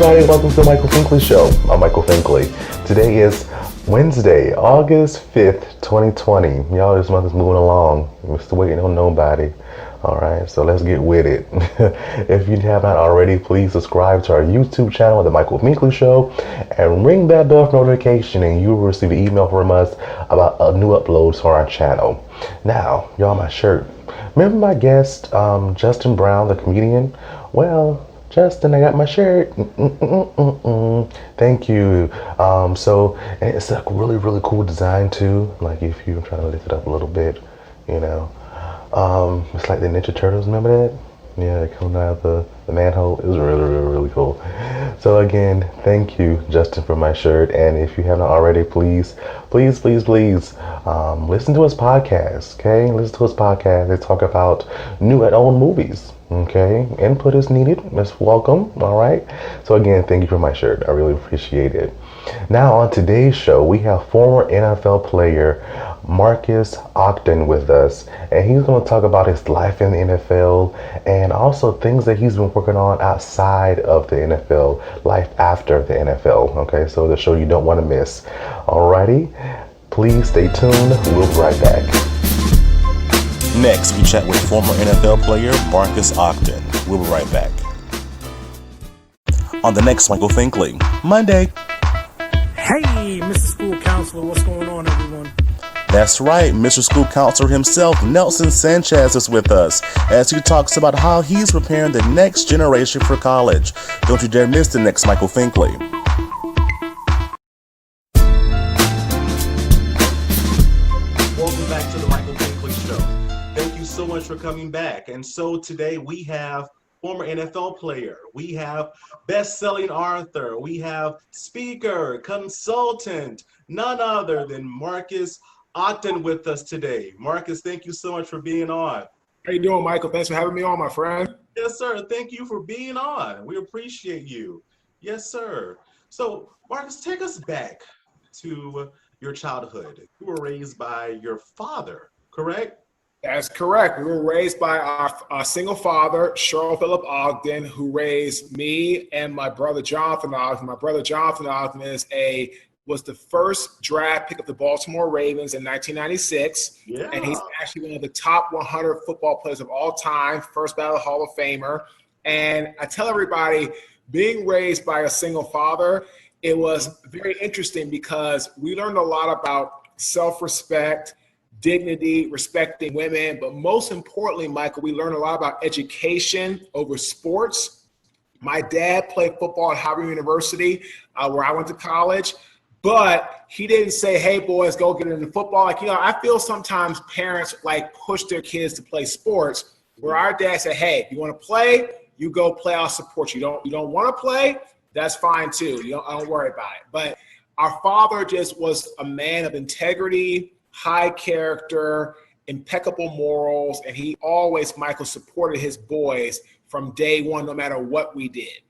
everybody, welcome to the Michael Finkley Show. I'm Michael Finkley. Today is Wednesday, August 5th, 2020. Y'all, this month is moving along. We're still waiting on nobody. Alright, so let's get with it. If you have not already, please subscribe to our YouTube channel, The Michael Finkley Show, and ring that bell for notification, and you will receive an email from us about new uploads on our channel. Now, y'all, my shirt. Remember my guest, Justin Brown, the comedian? Well, Justin, I got my shirt. Thank you. So and it's a really, really cool design too. Like if you try to lift it up a little bit, you know. It's like the Ninja Turtles, remember that? Yeah, coming out of the manhole. It was really, really, really cool. So again, thank you, Justin, for my shirt. And if you haven't already, please, listen to his podcast, okay? Listen to his podcast. They talk about new and old movies, okay? Input is needed. It's welcome, all right? So again, thank you for my shirt. I really appreciate it. Now, on today's show, we have former NFL player Marques Ogden with us, and he's going to talk about his life in the NFL and also things that he's been working on outside of the NFL, life after the NFL. Okay, so the show you don't want to miss. Alrighty, please stay tuned. We'll be right back. Next, we chat with former NFL player Marques Ogden. We'll be right back. On the next Michael Finkley Monday. Hey, Mr. School Counselor, what's going on, everyone? That's right, Mr. School Counselor himself, Nelson Sanchez, is with us as he talks about how he's preparing the next generation for college. Don't you dare miss the next Michael Finkley. Welcome back to the Michael Finkley Show. Thank you so much for coming back. And so today we have former NFL player, we have best-selling author, we have speaker, consultant, none other than Marques Ogden with us today. Marques, thank you so much for being on. How you doing, Michael? Thanks for having me on, my friend. Yes, sir. Thank you for being on. We appreciate you. Yes, sir. So, Marques, take us back to your childhood. You were raised by your father, correct? That's correct. We were raised by our single father, Charles Philip Ogden, who raised me and my brother Jonathan Ogden. My brother Jonathan Ogden was the first draft pick of the Baltimore Ravens in 1996. Yeah. And he's actually one of the top 100 football players of all time, first ballot Hall of Famer. And I tell everybody, being raised by a single father, it was very interesting because we learned a lot about self-respect, dignity, respecting women, but most importantly, Michael, we learned a lot about education over sports. My dad played football at Howard University, where I went to college. But he didn't say, hey, boys, go get into football. Like, I feel sometimes parents push their kids to play sports, where our dad said, hey, if you want to play, you go play. I'll support you. You don't want to play? That's fine too. I don't worry about it. But our father just was a man of integrity, high character, impeccable morals, and he always, Michael, supported his boys from day one, no matter what we did.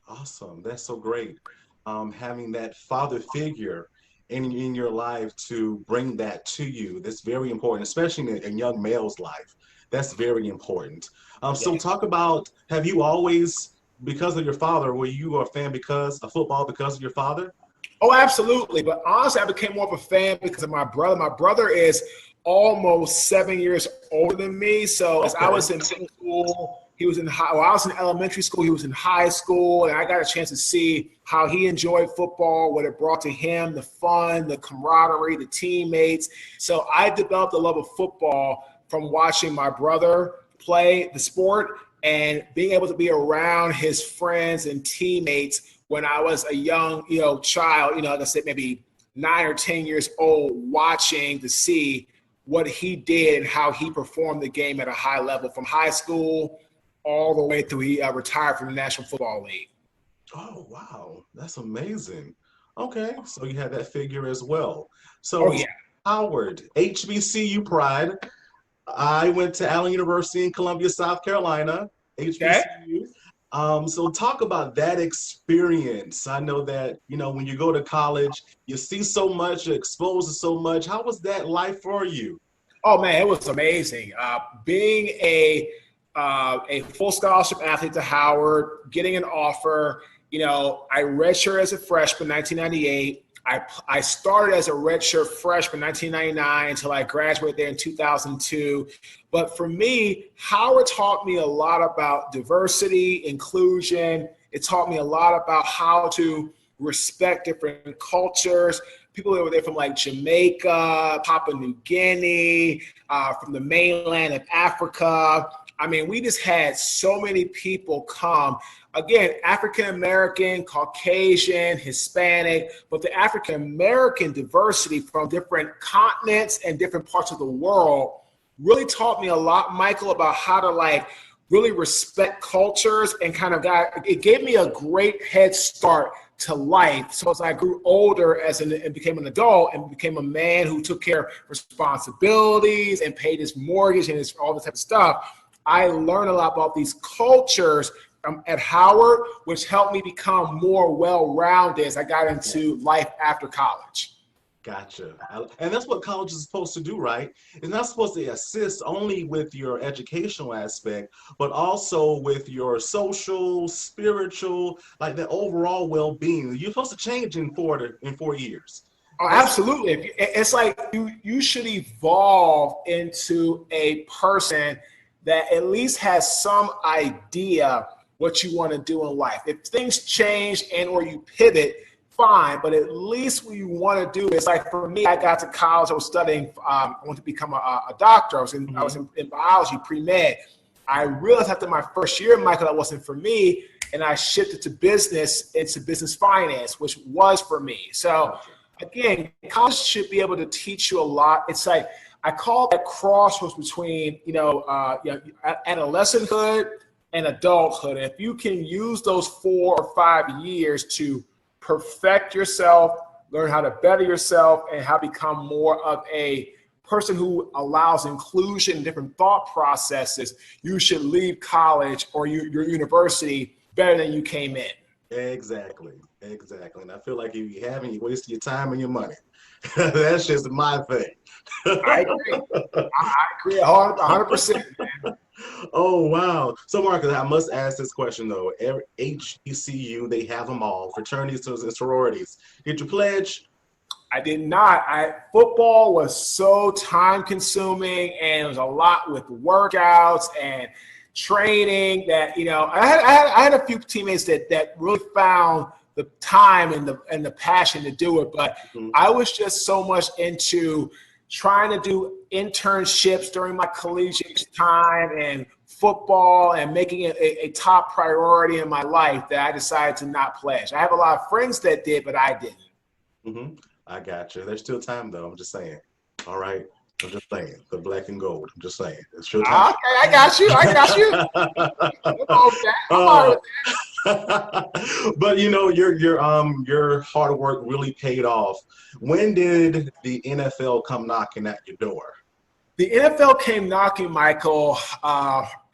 Awesome. That's so great. Having that father figure in your life to bring that to you, that's very important, especially in young male's life. That's very important. So talk about, have you always, because of your father, were you a fan of football because of your father? Oh, absolutely. But honestly, I became more of a fan because of my brother. My brother is almost 7 years older than me. So as I was in middle school, I was in elementary school, he was in high school, and I got a chance to see how he enjoyed football, what it brought to him, the fun, the camaraderie, the teammates. So I developed a love of football from watching my brother play the sport and being able to be around his friends and teammates when I was a young, child, like I said, maybe 9 or 10 years old, watching to see what he did and how he performed the game at a high level from high school all the way through. He retired from the National Football League. Oh, wow. That's amazing. Okay. So you had that figure as well. So Howard, HBCU pride. I went to Allen University in Columbia, South Carolina, HBCU. So talk about that experience. I know that, when you go to college, you see so much, you're exposed to so much. How was that life for you? Oh, man, it was amazing. Being a full scholarship athlete to Howard, getting an offer, I redshirted as a freshman, 1998. I started as a redshirt freshman, 1999, until I graduated there in 2002. But for me, Howard taught me a lot about diversity, inclusion. It taught me a lot about how to respect different cultures. People that were there from like Jamaica, Papua New Guinea, from the mainland of Africa. I mean, we just had so many people come. Again, African-American, Caucasian, Hispanic, but the African-American diversity from different continents and different parts of the world really taught me a lot, Michael, about how to like really respect cultures and it gave me a great head start to life. So as I grew older and became an adult and became a man who took care of responsibilities and paid his mortgage and all this type of stuff, I learned a lot about these cultures at Howard, which helped me become more well-rounded as I got into life after college. Gotcha. And that's what college is supposed to do, right? It's not supposed to assist only with your educational aspect, but also with your social, spiritual, like the overall well-being. You're supposed to change in 4 years. Oh, absolutely. It's like you should evolve into a person that at least has some idea what you want to do in life. If things change and or you pivot, fine, but at least what you want to do is, like for me, I got to college, I was studying, I wanted to become a doctor. I was in biology, pre-med. I realized after my first year, Michael, that wasn't for me, and I shifted to business finance, which was for me. So again, college should be able to teach you a lot. It's like, I call that crossroads between, adolescenthood and adulthood. And if you can use those 4 or 5 years to perfect yourself, learn how to better yourself, and how to become more of a person who allows inclusion and different thought processes, you should leave college or your university better than you came in. Exactly. And I feel like if you haven't, you wasted your time and your money. That's just my thing. I agree. I agree 100%, man. Oh, wow. So, Marcus, I must ask this question, though. Every HBCU, they have them all, fraternities and sororities. Did you pledge? I did not. Football was so time-consuming, and it was a lot with workouts and training that, I had a few teammates that really found the time and the passion to do it, but I was just so much into trying to do internships during my collegiate time and football and making it a top priority in my life that I decided to not pledge. I have a lot of friends that did, but I didn't. I got you. There's still time, though. I'm just saying. All right. I'm just saying. The black and gold. I'm just saying. There's still time. Okay, I got you. I'm all with that. But your hard work really paid off. When did the NFL come knocking at your door? The NFL came knocking, Michael,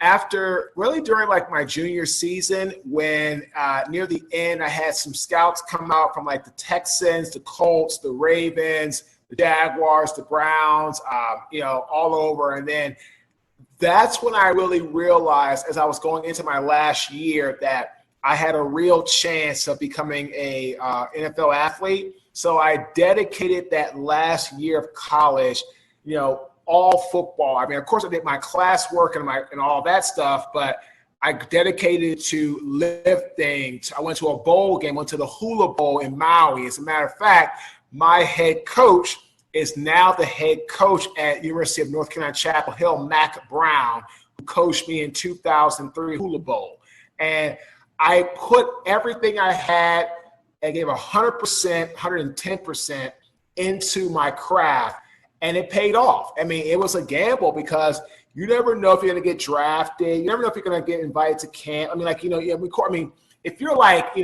during like my junior season, when near the end I had some scouts come out from like the Texans, the Colts, the Ravens, the Jaguars, the Browns, all over. And then that's when I really realized, as I was going into my last year, that I had a real chance of becoming a NFL athlete. So I dedicated that last year of college, all football. I mean, of course, I did my classwork and all that stuff, but I dedicated to lifting. I went to a bowl game, went to the Hula Bowl in Maui. As a matter of fact, my head coach is now the head coach at University of North Carolina, Chapel Hill, Mac Brown, who coached me in 2003 Hula Bowl. And I put everything I had and gave 100%, 110% into my craft, and it paid off. I mean, it was a gamble because you never know if you're going to get drafted. You never know if you're going to get invited to camp. I mean, if you're like,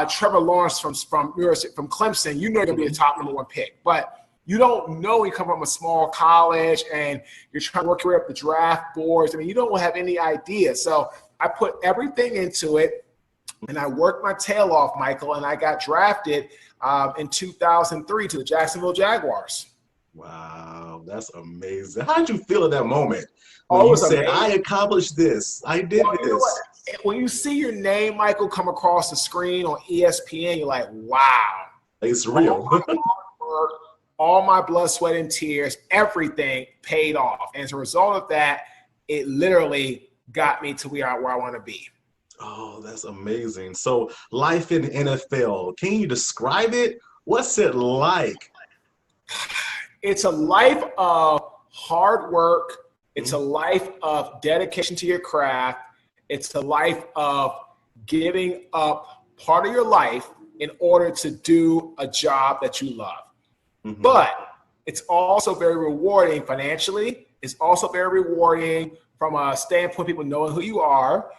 Trevor Lawrence from Clemson, you're going to be a top #1 pick. But you don't know, you come from a small college and you're trying to work your way up the draft boards. I mean, you don't have any idea. So I put everything into it, and I worked my tail off, Michael, and I got drafted in 2003 to the Jacksonville Jaguars. Wow, that's amazing. How did you feel at that moment when you said, I accomplished this, I did this? when you see your name, Michael, come across the screen on ESPN, you're like, wow. It's real. All my hard work, all my blood, sweat, and tears, everything paid off. And as a result of that, it literally got me to where I want to be. Oh, that's amazing. So life in the NFL, can you describe it? What's it like? It's a life of hard work. It's a life of dedication to your craft. It's a life of giving up part of your life in order to do a job that you love. But it's also very rewarding financially. It's also very rewarding from a standpoint of people knowing who you are.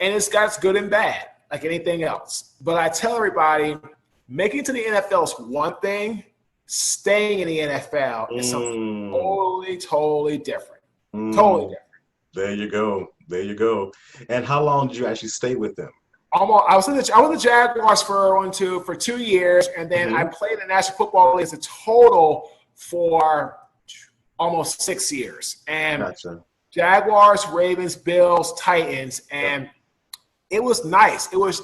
And it's got its good and bad, like anything else. But I tell everybody, making it to the NFL is one thing. Staying in the NFL is something totally different. Totally different. There you go. There you go. And how long did you actually stay with them? I was in the Jaguars for 2 years, and then I played in the National Football League as a total for almost 6 years. And Jaguars, Ravens, Bills, Titans, and it was nice. It was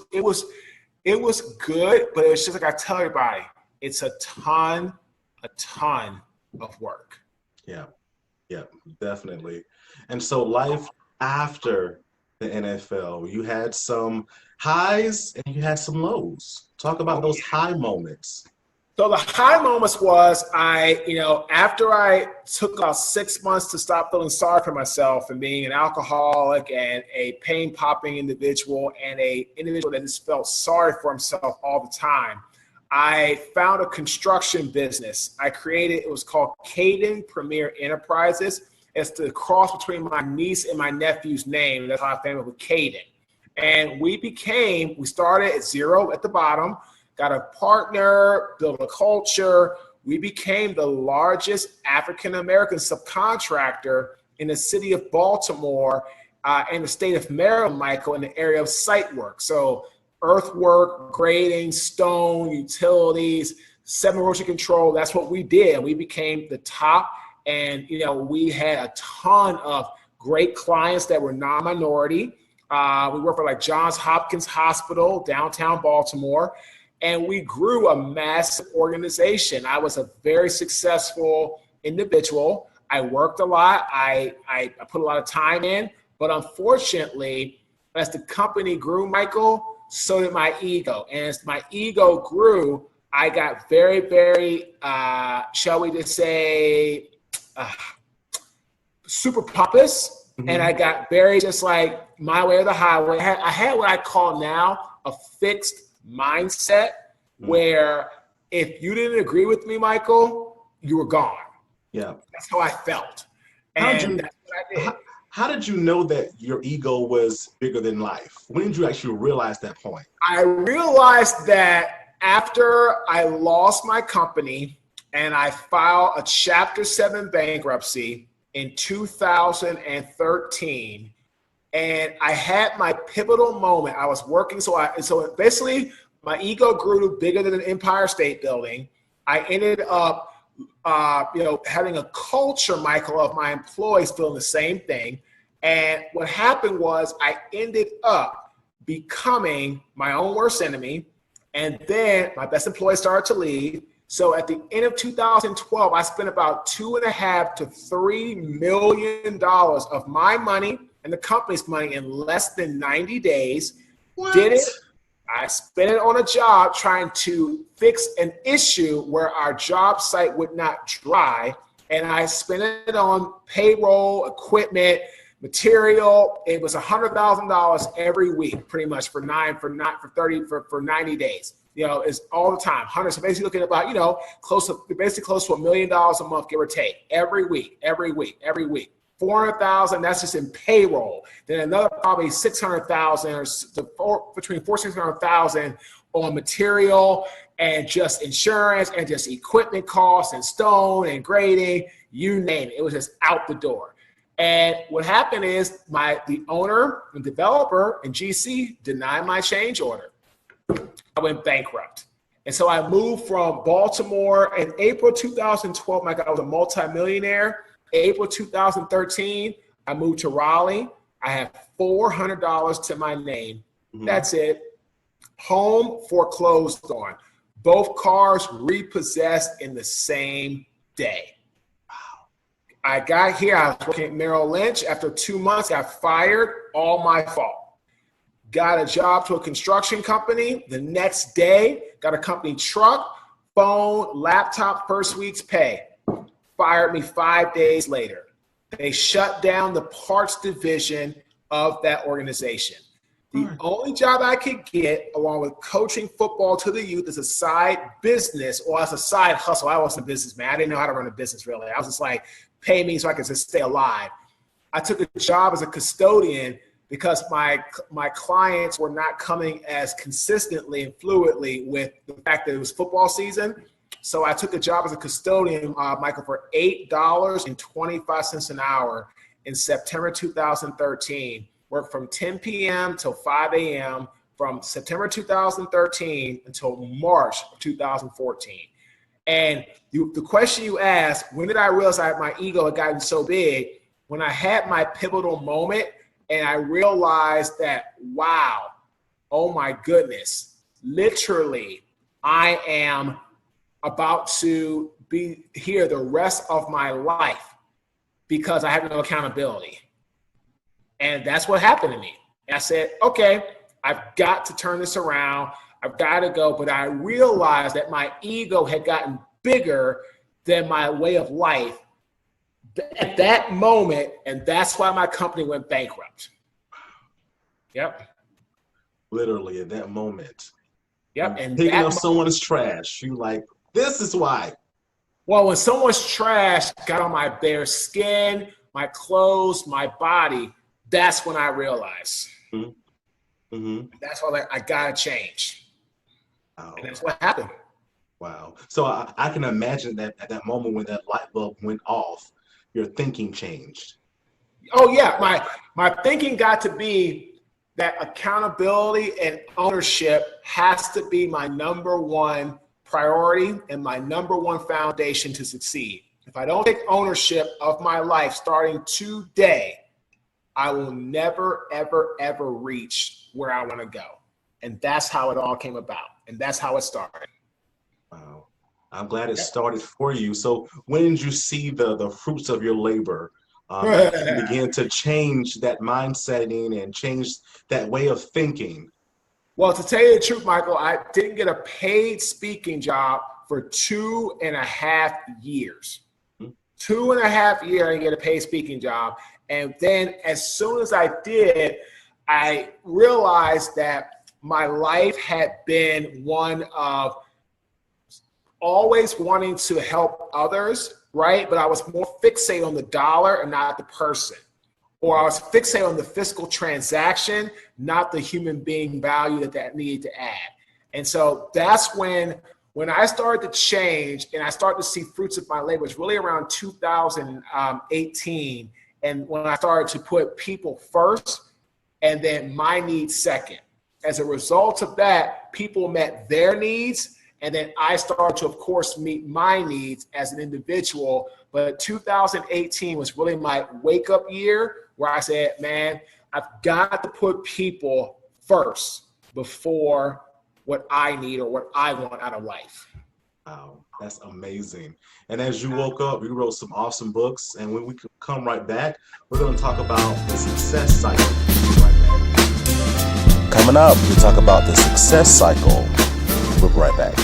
good, but it was just like I tell everybody, it's a ton of work. Yeah, definitely. And so life after the NFL, you had some highs and you had some lows. Talk about those high moments. So the high moments was after I took about 6 months to stop feeling sorry for myself and being an alcoholic and a pain popping individual and a individual that just felt sorry for himself all the time, I found a construction business. It was called Caden Premier Enterprises. It's the cross between my niece and my nephew's name. That's how I family with Caden. And we started at zero at the bottom, got a partner, built a culture. We became the largest African-American subcontractor in the city of Baltimore and the state of Maryland, Michael, in the area of site work. So earthwork, grading, stone, utilities, 7 erosion control. That's what we did. We became the top. And, we had a ton of great clients that were non-minority. We worked for like Johns Hopkins Hospital, downtown Baltimore, and we grew a massive organization. I was a very successful individual. I worked a lot. I put a lot of time in, but unfortunately, as the company grew, Michael, so did my ego. And as my ego grew, I got very, very, shall we just say, super pompous, and I got very just like my way or the highway. I had what I call now a fixed mindset where if you didn't agree with me, Michael, you were gone. Yeah. That's how I felt. And that's what I did. How did you know that your ego was bigger than life? When did you actually realize that point? I realized that after I lost my company and I filed a Chapter 7 bankruptcy in 2013, and I had my pivotal moment. I was working, so basically my ego grew to bigger than an Empire State Building. I ended up having a culture, Michael, of my employees doing the same thing. And what happened was I ended up becoming my own worst enemy. And then my best employees started to leave. So at the end of 2012, I spent about $2.5 to $3 million of my money and the company's money in less than 90 days. What? Did it? I spent it on a job trying to fix an issue where our job site would not dry. And I spent it on payroll, equipment, material. It was $100,000 every week, pretty much for 90 days. It's all the time. Hundreds. So basically looking at about, close to $1 million a month, give or take, every week. 400,000, that's just in payroll. Then another probably 600,000 or between 400,000 and 600,000 on material and just insurance and just equipment costs and stone and grading, you name it. It was just out the door. And what happened is the owner, the developer, and GC denied my change order. I went bankrupt. And so I moved from Baltimore in April 2012. I was a multimillionaire. April 2013, I moved to Raleigh. I have $400 to my name. Mhm. That's it. Home foreclosed on. Both cars repossessed in the same day. I got here, I was working at Merrill Lynch. After 2 months, got fired, all my fault. Got a job to a construction company. The next day, got a company truck, phone, laptop, first week's pay. Fired me 5 days later. They shut down the parts division of that organization. The only job I could get, along with coaching football to the youth, as a side business or as a side hustle. I wasn't a businessman. I didn't know how to run a business really. I was just like, pay me so I could just stay alive. I took a job as a custodian because my clients were not coming as consistently and fluidly with the fact that it was football season. So I took a job as a custodian, Michael, for $8.25 an hour in September 2013. Worked from 10 p.m. till 5 a.m. from September 2013 until March of 2014. And the question you asked, when did I realize my ego had gotten so big? When I had my pivotal moment and I realized that, wow, oh my goodness, literally, I am about to be here the rest of my life because I have no accountability. And that's what happened to me. And I said, okay, I've got to turn this around. I've got to go. But I realized that my ego had gotten bigger than my way of life at that moment. And that's why my company went bankrupt. Yep. Literally at that moment. Yep. And picking up someone's trash. You like, this is why. Well, when someone's trash got on my bare skin, my clothes, my body, that's when I realized. Mm-hmm. Mm-hmm. That's why I gotta change. Wow. And that's what happened. Wow. So I can imagine that at that moment when that light bulb went off, your thinking changed. Oh yeah, my thinking got to be that accountability and ownership has to be my number one priority and my number one foundation to succeed. If I don't take ownership of my life starting today, I will never, ever, ever reach where I want to go. And that's how it all came about. And that's how it started. Wow. I'm glad it started for you. So when did you see the fruits of your labor and begin to change that mindset and change that way of thinking? Well, to tell you the truth, Michael, I didn't get a paid speaking job for 2.5 years. 2.5 years, I didn't get a paid speaking job. And then as soon as I did, I realized that my life had been one of always wanting to help others, right? But I was more fixated on the dollar and not the person. Or I was fixated on the fiscal transaction, not the human being value that needed to add. And so that's when I started to change and I started to see fruits of my labor. It was really around 2018. And when I started to put people first and then my needs second. As a result of that, people met their needs. And then I started to, of course, meet my needs as an individual. But 2018 was really my wake-up year where I said, man, I've got to put people first before what I need or what I want out of life. Wow, that's amazing. And as you woke up, you wrote some awesome books. And when we come right back, we're going to talk about the success cycle. Right back. Coming up, we talk about the success cycle. We'll be right back.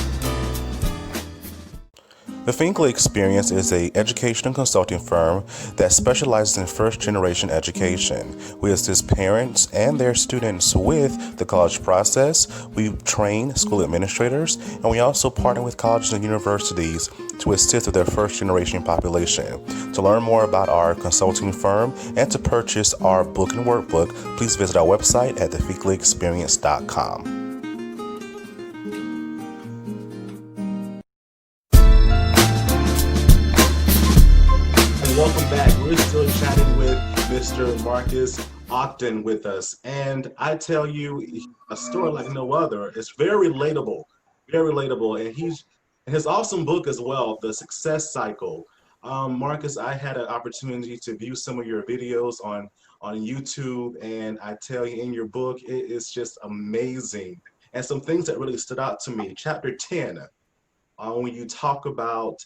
The Finkley Experience is an educational consulting firm that specializes in first-generation education. We assist parents and their students with the college process. We train school administrators, and we also partner with colleges and universities to assist with their first-generation population. To learn more about our consulting firm and to purchase our book and workbook, please visit our website at thefinkleyexperience.com. Welcome back. We're still chatting with Mr. Marques Ogden with us. And I tell you, a story like no other. It's very relatable, very relatable. And his awesome book as well, The Success Cycle. Marques, I had an opportunity to view some of your videos on on YouTube, and I tell you, in your book, it is just amazing. And some things that really stood out to me. Chapter 10, when you talk about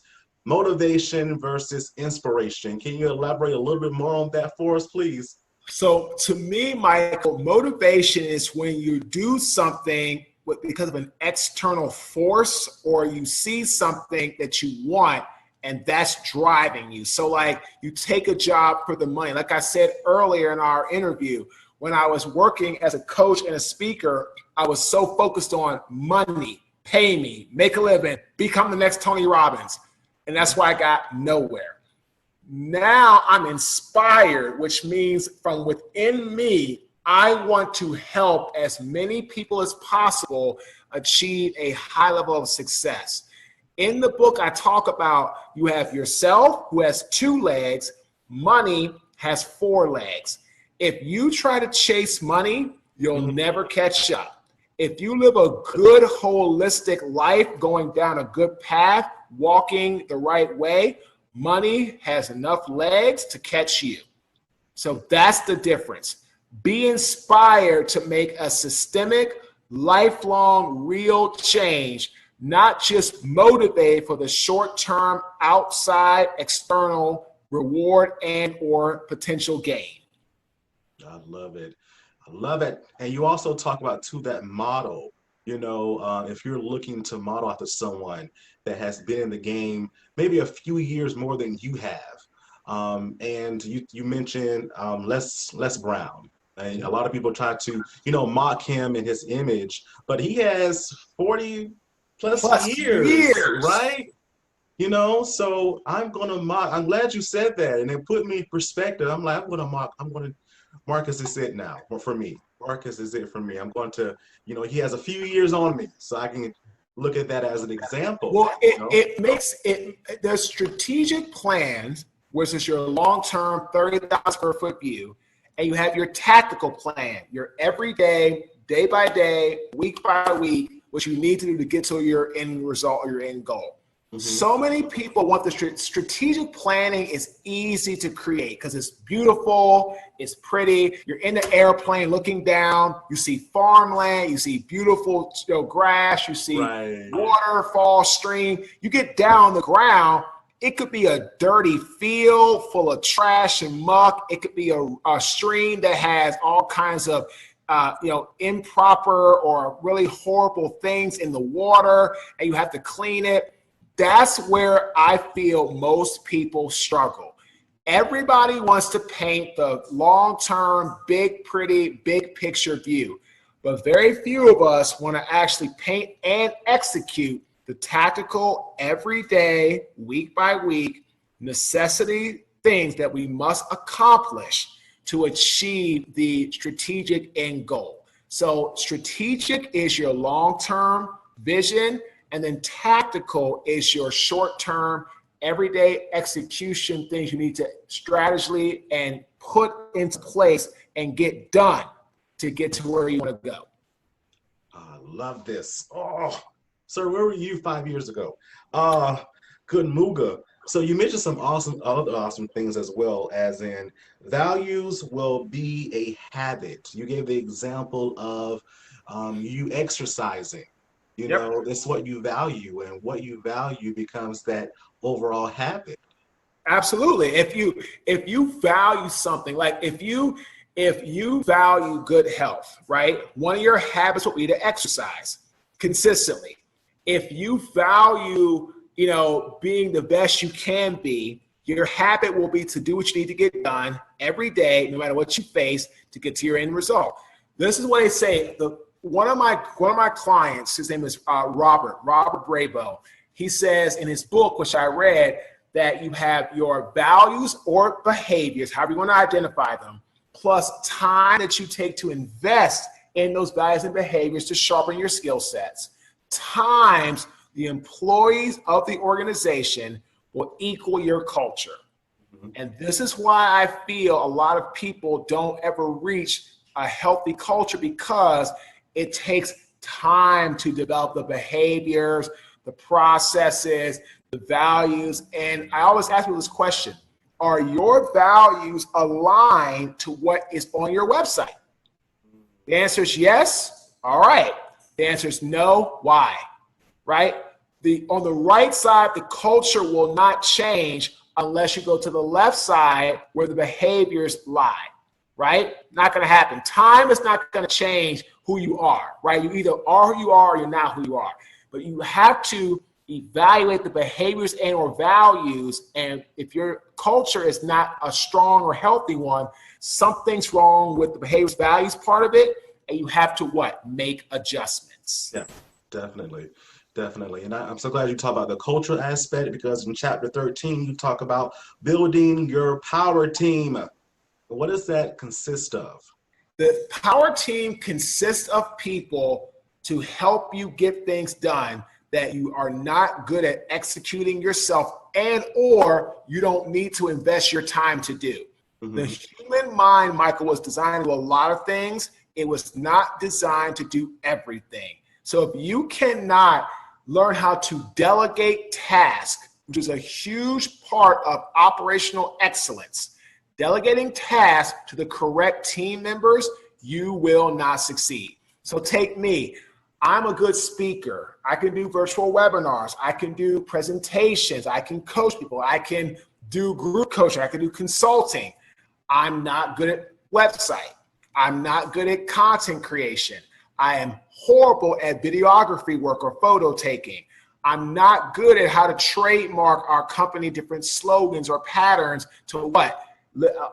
motivation versus inspiration. Can you elaborate a little bit more on that for us, please? So to me, Michael, motivation is when you do something because of an external force, or you see something that you want and that's driving you. So like you take a job for the money. Like I said earlier in our interview, when I was working as a coach and a speaker, I was so focused on money, pay me, make a living, become the next Tony Robbins. And that's why I got nowhere. Now I'm inspired, which means from within me, I want to help as many people as possible achieve a high level of success. In the book, I talk about you have yourself, who has 2 legs, money has 4 legs. If you try to chase money, you'll never catch up. If you live a good, holistic life, going down a good path, walking the right way, money has enough legs to catch you. So that's the difference. Be inspired to make a systemic, lifelong, real change, not just motivated for the short-term, outside, external reward and or potential gain. I love it. I love it. And you also talk about, too, that model. You know, if you're looking to model after someone that has been in the game maybe a few years more than you have. And you mentioned Les Brown. And a lot of people try to, mock him and his image, but he has 40 plus years, right? So I'm going to mock. I'm glad you said that. And it put me in perspective. I'm like, Marques is it now for me. Marques is it for me. I'm going to, he has a few years on me, so I can look at that as an example. Well, it makes it, there's strategic plans, which is your long-term 30,000 square foot view, and you have your tactical plan, your everyday, day by day, week by week, what you need to do to get to your end result or your end goal. So many people want the strategic planning is easy to create because it's beautiful, it's pretty. You're in the airplane looking down, you see farmland, you see beautiful grass, you see waterfall, stream. You get down on the ground, it could be a dirty field full of trash and muck. It could be a stream that has all kinds of improper or really horrible things in the water, and you have to clean it. That's where I feel most people struggle. Everybody wants to paint the long-term, big, pretty, big picture view, but very few of us want to actually paint and execute the tactical, everyday, week by week, necessity things that we must accomplish to achieve the strategic end goal. So strategic is your long-term vision, and then tactical is your short-term, everyday execution, things you need to strategically and put into place and get done to get to where you want to go. I love this. Oh, sir, where were you 5 years ago? Good Muga. So you mentioned some other awesome things as well, as in values will be a habit. You gave the example of you exercising. That's what you value, and what you value becomes that overall habit. Absolutely. If you value something, like if you value good health, right? One of your habits will be to exercise consistently. If you value, being the best you can be, your habit will be to do what you need to get done every day, no matter what you face, to get to your end result. This is what I say. One of my clients, his name is Robert Brabo. He says in his book, which I read, that you have your values or behaviors, however you want to identify them, plus time that you take to invest in those values and behaviors to sharpen your skill sets, times the employees of the organization will equal your culture. And this is why I feel a lot of people don't ever reach a healthy culture, because it takes time to develop the behaviors, the processes, the values. And I always ask people this question: are your values aligned to what is on your website? The answer is yes. All right. The answer is no. Why? Right? On the right side, the culture will not change unless you go to the left side where the behaviors lie. Right? Not going to happen. Time is not going to change who you are. Right? You either are who you are or you're not who you are. But you have to evaluate the behaviors and or values. And if your culture is not a strong or healthy one, something's wrong with the behaviors values part of it. And you have to what? Make adjustments. Yeah, definitely. Definitely. And I'm so glad you talk about the cultural aspect, because in chapter 13, you talk about building your power team. What does that consist of? The power team consists of people to help you get things done that you are not good at executing yourself, and or you don't need to invest your time to do. Mm-hmm. The human mind, Michael, was designed to do a lot of things. It was not designed to do everything. So if you cannot learn how to delegate tasks, which is a huge part of operational excellence, delegating tasks to the correct team members, you will not succeed. So take me. I'm a good speaker. I can do virtual webinars. I can do presentations. I can coach people. I can do group coaching. I can do consulting. I'm not good at website. I'm not good at content creation. I am horrible at videography work or photo taking. I'm not good at how to trademark our company different slogans or patterns to what?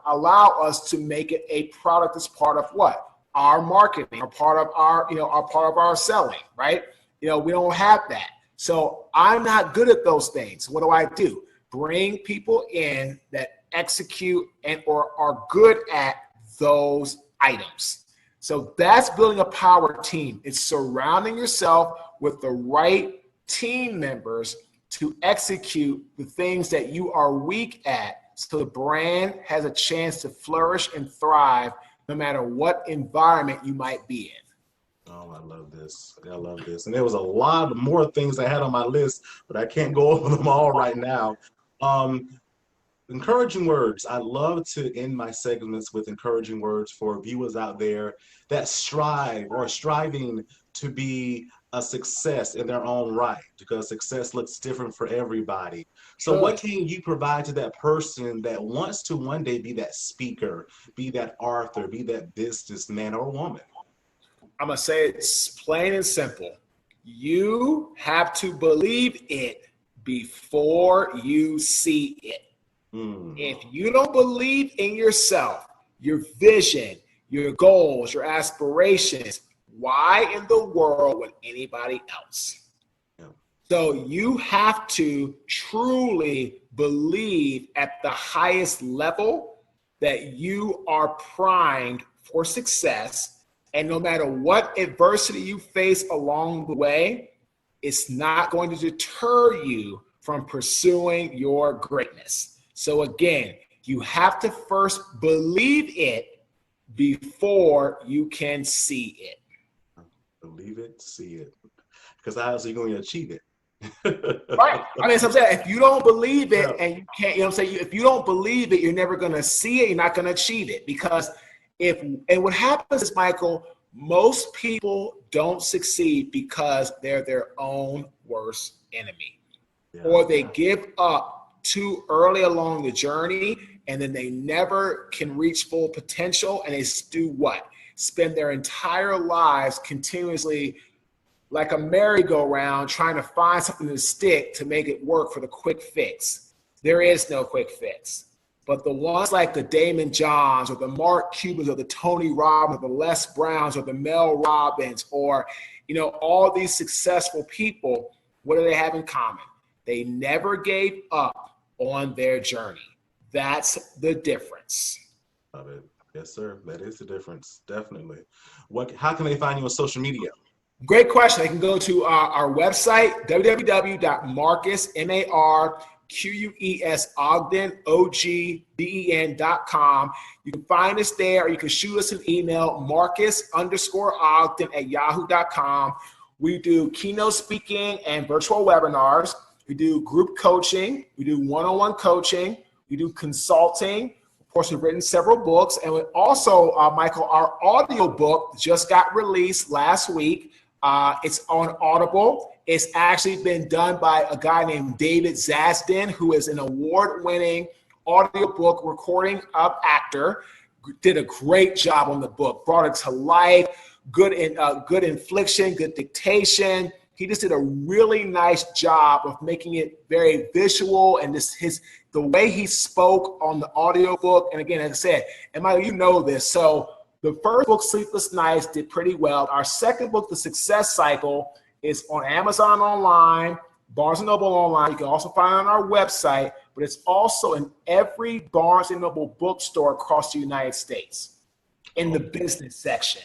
Allow us to make it a product that's part of what? Our marketing, or part of our, part of our selling, right? We don't have that. So I'm not good at those things. What do? Bring people in that execute and or are good at those items. So that's building a power team. It's surrounding yourself with the right team members to execute the things that you are weak at, so the brand has a chance to flourish and thrive no matter what environment you might be in. Oh, I love this. I love this. And there was a lot more things I had on my list, but I can't go over them all right now. Encouraging words. I love to end my segments with encouraging words for viewers out there that strive or are striving to be a success in their own right, because success looks different for everybody. So what can you provide to that person that wants to one day be that speaker, be that author, be that businessman or woman? I'm going to say it's plain and simple. You have to believe it before you see it. If you don't believe in yourself, your vision, your goals, your aspirations, why in the world would anybody else? Yeah. So you have to truly believe at the highest level that you are primed for success. And no matter what adversity you face along the way, it's not going to deter you from pursuing your greatness. So again, you have to first believe it before you can see it. Believe it, see it. Because how else are you going to achieve it? Right. I mean, so I'm saying, if you don't believe it and you can't, if you don't believe it, you're never going to see it. You're not going to achieve it. Because and what happens is, Michael, most people don't succeed because they're their own worst enemy. Or they give up too early along the journey, and then they never can reach full potential, and they do what? Spend their entire lives continuously like a merry-go-round trying to find something to stick to make it work for the quick fix. There is no quick fix. But the ones like the Damon Johns or the Mark Cubans or the Tony Robbins or the Les Browns or the Mel Robbins or, all these successful people, what do they have in common? They never gave up on their journey. That's the difference. Love it. Yes, sir. That is the difference. Definitely. How can they find you on social media? Great question. They can go to our website, www.marques, MARQUES, Ogden, OGDEN.com. You can find us there, or you can shoot us an email, Marques_Ogden@yahoo.com. We do keynote speaking and virtual webinars. We do group coaching. We do one-on-one coaching. We do consulting. Of course, we've written several books. And we also, Michael, our audio book just got released last week. It's on Audible. It's actually been done by a guy named David Zasden, who is an award-winning audiobook recording actor. Did a great job on the book, brought it to life, good inflection, good dictation. He just did a really nice job of making it very visual, and the way he spoke on the audiobook. And again, as I said, and Michael, you know this, so the first book, Sleepless Nights, did pretty well. Our second book, The Success Cycle, is on Amazon online, Barnes & Noble online. You can also find it on our website, but it's also in every Barnes & Noble bookstore across the United States in the business section.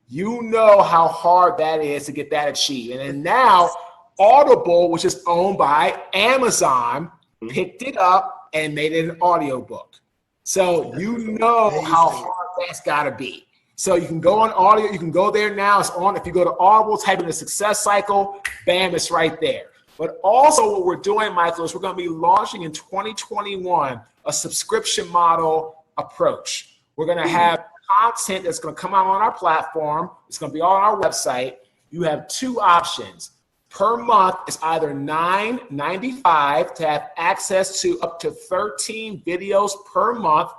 You know how hard that is to get that achieved. And then now Audible, which is owned by Amazon, picked it up and made it an audiobook. So you know how hard that's got to be. So you can go on audio, you can go there now. It's on. If you go to Audible, type in The Success Cycle, bam, it's right there. But also what we're doing, Michael, is we're going to be launching in 2021 a subscription model approach. We're going to have content that's going to come out on our platform. It's going to be all on our website. You have two options. Per month, it's either $9.95 to have access to up to 13 videos per month.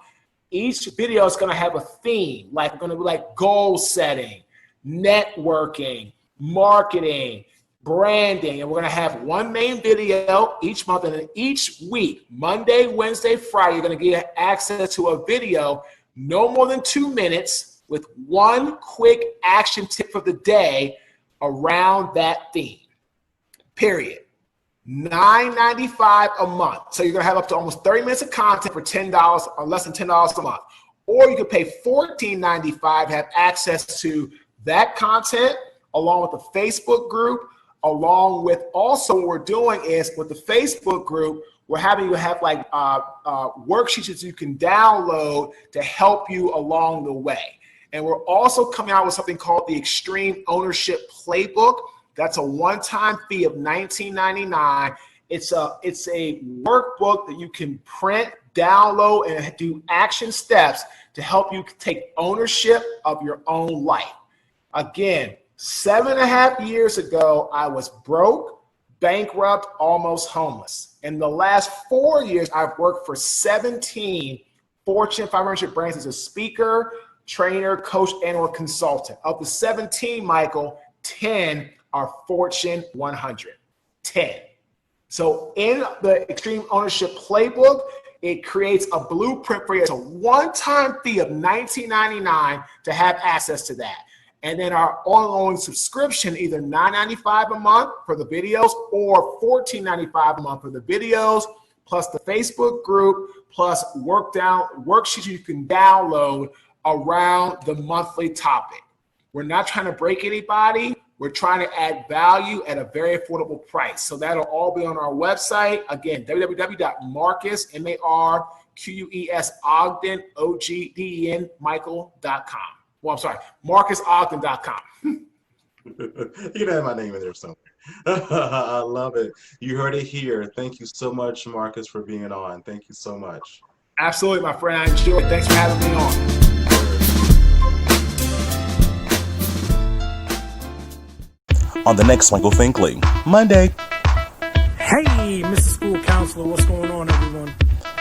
Each video is going to have a theme, like going to be like goal setting, networking, marketing, branding, and we're going to have one main video each month, and then each week, Monday, Wednesday, Friday, you're going to get access to a video no more than 2 minutes with one quick action tip for the day around that theme, period. $9.95 a month. So you're going to have up to almost 30 minutes of content for $10 or less than $10 a month. Or you could pay $14.95, have access to that content along with the Facebook group, along with also what we're doing is with the Facebook group, we're having you have like worksheets that you can download to help you along the way. And we're also coming out with something called the Extreme Ownership Playbook. That's a one-time fee of $19.99. It's a workbook that you can print, download, and do action steps to help you take ownership of your own life. Again, 7.5 years ago, I was broke, bankrupt, almost homeless. In the last 4 years, I've worked for 17 Fortune 500 brands as a speaker, trainer, coach, and/or consultant. Of the 17, Michael, 10 are Fortune 100. 10. So in the Extreme Ownership Playbook, it creates a blueprint for you. It's a one-time fee of $19.99 to have access to that. And then our ongoing subscription, either $9.95 a month for the videos or $14.95 a month for the videos, plus the Facebook group, plus worksheets you can download around the monthly topic. We're not trying to break anybody. We're trying to add value at a very affordable price. So that'll all be on our website. Again, www.marques, M-A-R-Q-U-E-S, Ogden, O-G-D-E-N, Michael.com. Well, I'm sorry, MarquesOgden.com. You can have my name in there somewhere. I love it. You heard it here. Thank you so much, Marques, for being on. Thank you so much. Absolutely, my friend. I enjoyed it. Thanks for having me on. On the next Michael Finkley, Monday. Hey, Mr. School Counselor, what's going on, everyone?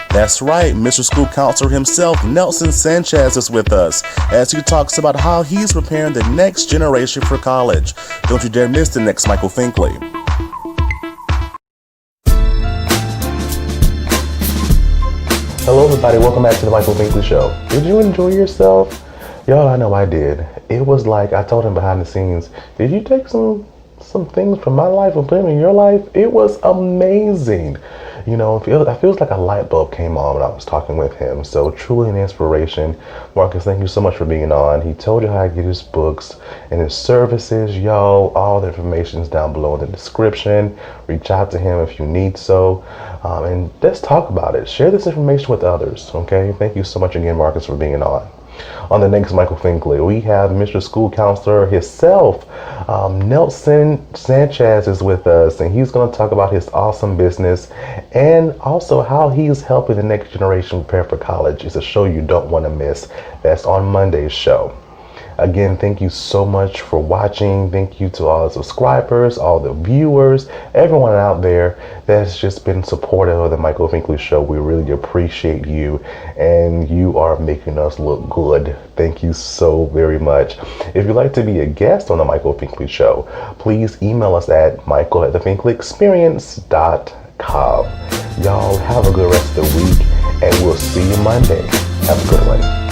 That's right, Mr. School Counselor himself, Nelson Sanchez, is with us as he talks about how he's preparing the next generation for college. Don't you dare miss the next Michael Finkley. Hello everybody, welcome back to the Michael Finkley Show. Did you enjoy yourself? Y'all, I know I did. It was like, I told him behind the scenes, did you take some things from my life and put them in your life? It was amazing. You know, it feels like a light bulb came on when I was talking with him. So truly an inspiration. Marques, thank you so much for being on. He told you how to get his books and his services. Yo, all the information is down below in the description. Reach out to him if you need so. And let's talk about it. Share this information with others, okay? Thank you so much again, Marques, for being on. On the next Michael Finkley, we have Mr. School Counselor himself, Nelson Sanchez is with us, and he's going to talk about his awesome business and also how he's helping the next generation prepare for college. It's a show you don't want to miss. That's on Monday's show. Again, thank you so much for watching. Thank you to all the subscribers, all the viewers, everyone out there that's just been supportive of the Michael Finkley Show. We really appreciate you, and you are making us look good. Thank you so very much. If you'd like to be a guest on the Michael Finkley Show, please email us at michael@thefinkleyexperience.com. Y'all have a good rest of the week, and we'll see you Monday. Have a good one.